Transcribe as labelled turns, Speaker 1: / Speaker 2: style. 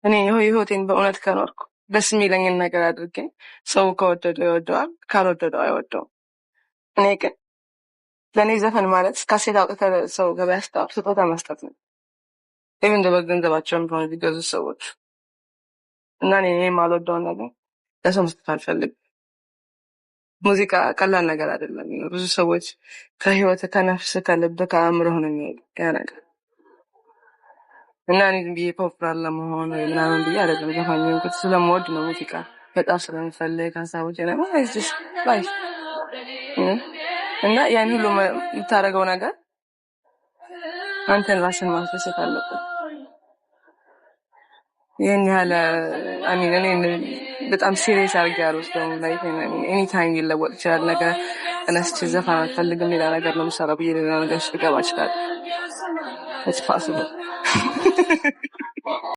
Speaker 1: እኔ ህይወቴን በእውነት ከኖርኩ ደስ የሚለኝን ነገር አድርጌ ሰው ከወደደው ይወደዋል፣ ካልወደደው አይወደውም። እኔ ግን ለእኔ ዘፈን ማለት ካሴት አውጥተህ ሰው ገበያ ስታወጣ ስጦታ መስጠት ነው። ኢቭን በገንዘባቸውም ቢሆን ቢገዙ ሰዎች እና እኔ የማልወደውን ነገር ለሰው መስጠት አልፈልግም። ሙዚቃ ቀላል ነገር አይደለም። ብዙ ሰዎች ከህይወት ከነፍስ ከልብ ከአእምሮህ ነው የሚሄዱ ያ ነገር እና እኔ ዝም ብዬ ፖፑላር ለመሆን ወይ ምናምን ብዬ አይደለም ዘፋኝ የሆንኩት። ስለምወድ ነው ሙዚቃ በጣም ስለምፈልግ ሀሳቦቼ ነው ላይ እና ያን ሁሉ የምታደርገው ነገር አንተን ራስን ማስደሰት አለበት። ይህን ያህል አሚን እኔ በጣም ሲሪየስ አድርጌ አልወስደውም። ላይፍ ኤኒ ታይም ሊለወጥ ይችላል። ነገር ተነስቼ ዘፈን አልፈልግም ሌላ ነገር ነው የምሰራው ብዬ ሌላ ነገር ውስጥ ልገባ እችላለሁ። ኢትስ ፖሲብል